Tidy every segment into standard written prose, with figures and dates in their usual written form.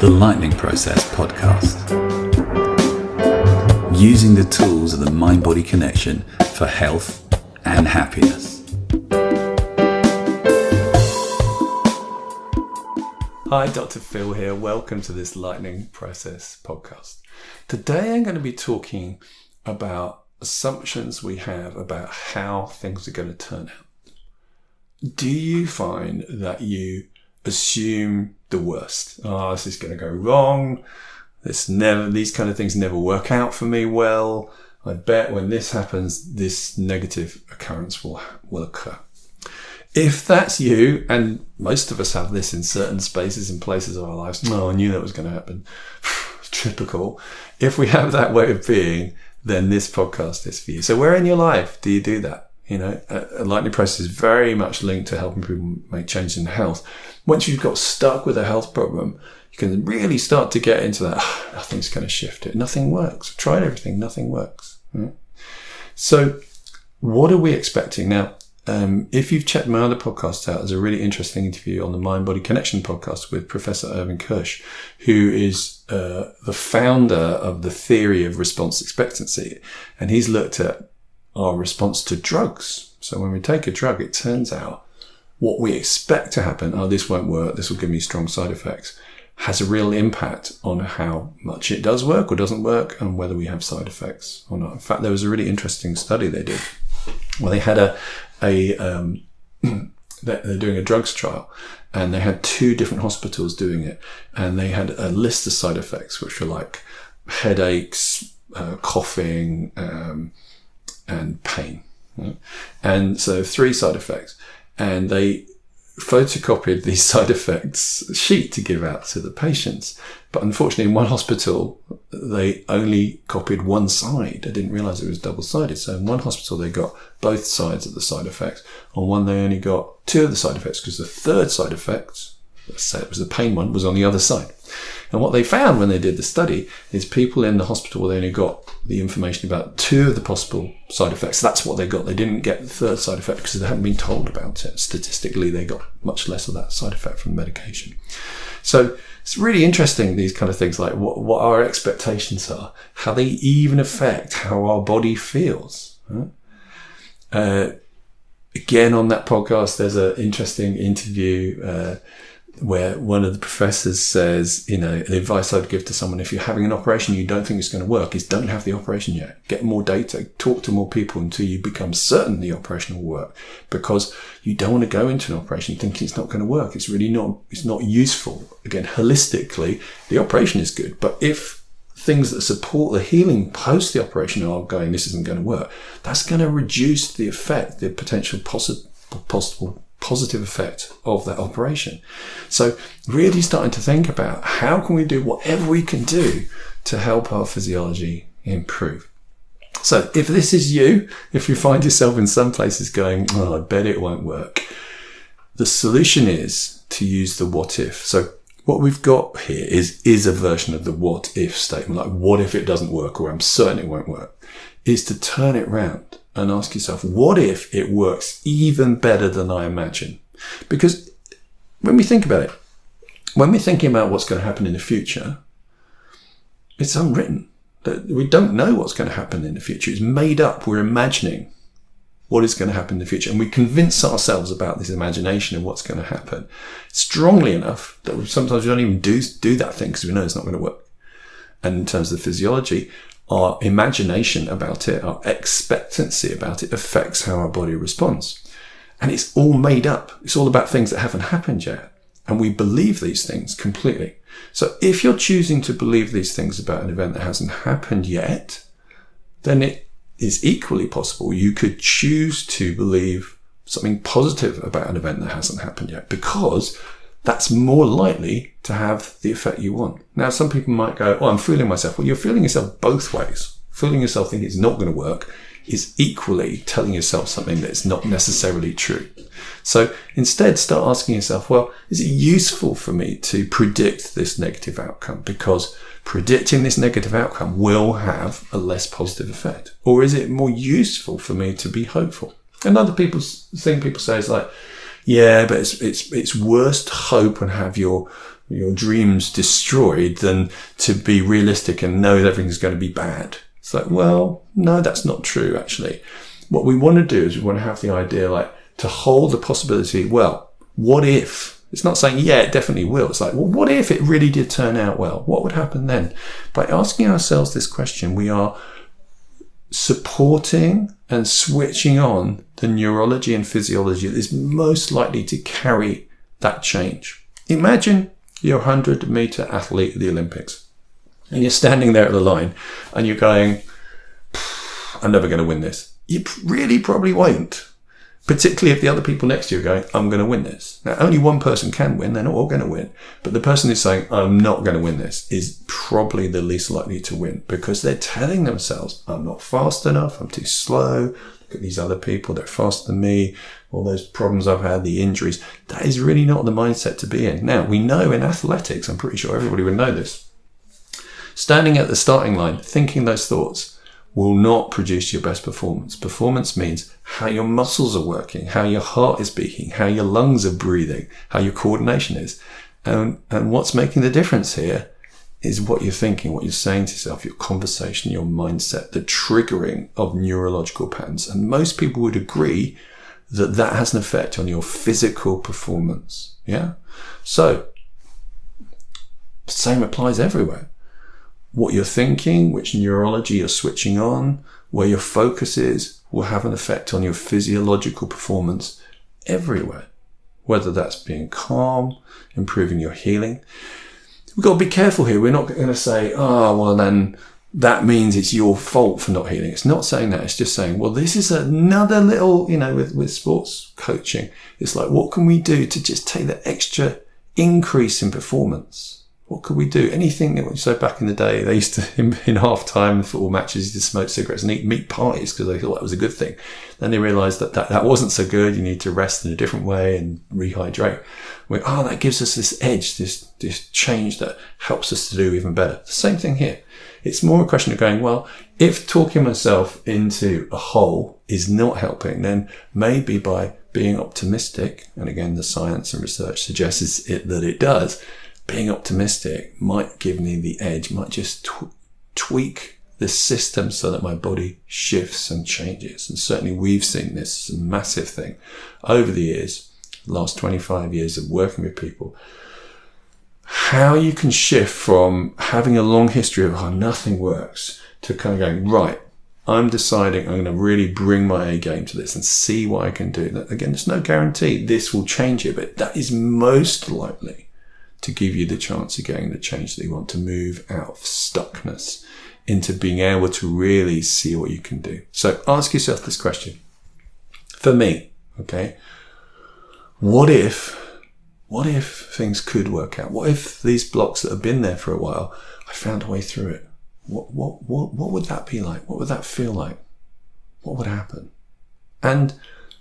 The Lightning Process podcast. Using the tools of the mind-body connection for health and happiness. Hi, Dr. Phil here. Welcome to this Lightning Process podcast. Today I'm going to be talking about assumptions we have about how things are going to turn out. Do you find that you assume the worst? Oh, this is going to go wrong. These kind of things never work out for me well. I bet when this happens, this negative occurrence will occur. If that's you, and most of us have this in certain spaces and places of our lives, I knew that was going to happen. Typical. If we have that way of being, then this podcast is for you. So where in your life do you do that? You know, a lightning process is very much linked to helping people make change in health. Once you've got stuck with a health problem, you can really start to get into that, nothing's going to shift it. Nothing works. I've tried everything. Nothing works. Right? So what are we expecting? Now, if you've checked my other podcasts out, there's a really interesting interview on the Mind-Body Connection podcast with Professor Irvin Kirsch, who is the founder of the theory of response expectancy. And he's looked at our response to drugs. So when we take a drug, it turns out what we expect to happen, this won't work, this will give me strong side effects, has a real impact on how much it does work or doesn't work and whether we have side effects or not. In fact, there was a really interesting study they did where they had they're doing a drugs trial, and they had two different hospitals doing it, and they had a list of side effects which were like headaches, coughing, and pain. Right? And so 3 side effects, and they photocopied these side effects sheet to give out to the patients. But unfortunately, in one hospital, they only copied one side. They didn't realize it was double-sided. So in one hospital, they got both sides of the side effects. On one, they only got 2 of the side effects because the third side effect, let's say it was the pain one, was on the other side. And what they found when they did the study is people in the hospital, they only got the information about 2 of the possible side effects. That's what they got. They didn't get the third side effect because they hadn't been told about it. Statistically, they got much less of that side effect from the medication. So it's really interesting, these kind of things, like what our expectations are, how they even affect how our body feels. Right? Again, on that podcast, there's an interesting interview where one of the professors says, the advice I'd give to someone, if you're having an operation you don't think it's going to work, is don't have the operation yet. Get more data, talk to more people until you become certain the operation will work, because you don't want to go into an operation thinking it's not going to work. It's really not, it's not useful. Again, holistically, the operation is good, but if things that support the healing post the operation are going, this isn't going to work, that's going to reduce the effect, the potential possible positive effect of that operation. So really starting to think about how can we do whatever we can do to help our physiology improve. So if this is you, if you find yourself in some places going, I bet it won't work, the solution is to use the what if. So what we've got here is a version of the what if statement, like what if it doesn't work, or I'm certain it won't work, is to turn it round and ask yourself, what if it works even better than I imagine? Because when we think about it, when we're thinking about what's going to happen in the future, it's unwritten. We don't know what's going to happen in the future. It's made up. We're imagining what is going to happen in the future. And we convince ourselves about this imagination of what's going to happen strongly enough that sometimes we don't even do that thing because we know it's not going to work. And in terms of physiology, our imagination about it, our expectancy about it, affects how our body responds. And it's all made up. It's all about things that haven't happened yet. And we believe these things completely. So if you're choosing to believe these things about an event that hasn't happened yet, then it is equally possible you could choose to believe something positive about an event that hasn't happened yet, because that's more likely to have the effect you want. Now, some people might go, I'm fooling myself. Well, you're fooling yourself both ways. Fooling yourself thinking it's not going to work is equally telling yourself something that's not necessarily true. So instead, start asking yourself, is it useful for me to predict this negative outcome? Because predicting this negative outcome will have a less positive effect. Or is it more useful for me to be hopeful? Another thing people say is like, Yeah, but it's worse to hope and have your dreams destroyed than to be realistic and know that everything's going to be bad. It's like, well, no, that's not true, actually. What we want to do is we want to have the idea, like, to hold the possibility, well, what if? It's not saying, yeah, it definitely will. It's like, well, what if it really did turn out well? What would happen then? By asking ourselves this question, we are supporting and switching on the neurology and physiology that is most likely to carry that change. Imagine you're a 100-meter athlete at the Olympics and you're standing there at the line and you're going, I'm never going to win this. You really probably won't. Particularly if the other people next to you are going, I'm going to win this. Now, only one person can win. They're not all going to win. But the person who's saying, I'm not going to win this, is probably the least likely to win, because they're telling themselves, I'm not fast enough. I'm too slow. Look at these other people. They're faster than me. All those problems I've had, the injuries. That is really not the mindset to be in. Now, we know in athletics, I'm pretty sure everybody would know this, standing at the starting line, thinking those thoughts will not produce your best performance. Performance means how your muscles are working, how your heart is beating, how your lungs are breathing, how your coordination is. And what's making the difference here is what you're thinking, what you're saying to yourself, your conversation, your mindset, the triggering of neurological patterns. And most people would agree that that has an effect on your physical performance. Yeah. So the same applies everywhere. What you're thinking, which neurology you're switching on, where your focus is, will have an effect on your physiological performance everywhere. Whether that's being calm, improving your healing. We've got to be careful here. We're not going to say, well, then that means it's your fault for not healing. It's not saying that. It's just saying, well, this is another little, with sports coaching. It's like, what can we do to just take that extra increase in performance? What could we do? Anything that, so back in the day, they used to, in half-time football matches, to smoke cigarettes and eat meat pies because they thought that was a good thing. Then they realised that wasn't so good. You need to rest in a different way and rehydrate. That gives us this edge, this change that helps us to do even better. The same thing here. It's more a question of going, well, if talking myself into a hole is not helping, then maybe by being optimistic, and again, the science and research suggests that it does, being optimistic might give me the edge, might just tweak the system so that my body shifts and changes. And certainly we've seen this massive thing over the years, the last 25 years of working with people, how you can shift from having a long history of nothing works to kind of going, right, I'm deciding I'm going to really bring my A game to this and see what I can do. Again, there's no guarantee this will change it, but that is most likely to give you the chance of getting the change that you want, to move out of stuckness into being able to really see what you can do. So ask yourself this question. For me, okay, what if things could work out? What if these blocks that have been there for a while, I found a way through it? What would that be like? What would that feel like? What would happen? And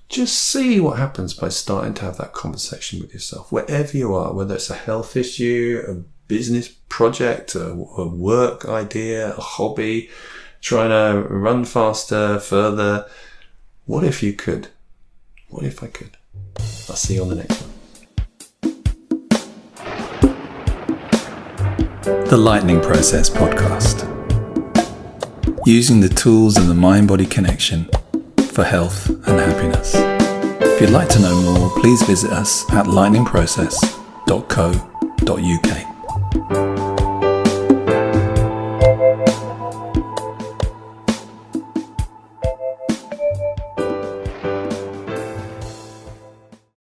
just see what happens by starting to have that conversation with yourself, wherever you are, whether it's a health issue, a business project, a work idea, a hobby, trying to run faster, further. What if you could? What if I could? I'll see you on the next one. The Lightning Process Podcast. Using the tools of the mind-body connection for health and happiness. If you'd like to know more, please visit us at lightningprocess.co.uk.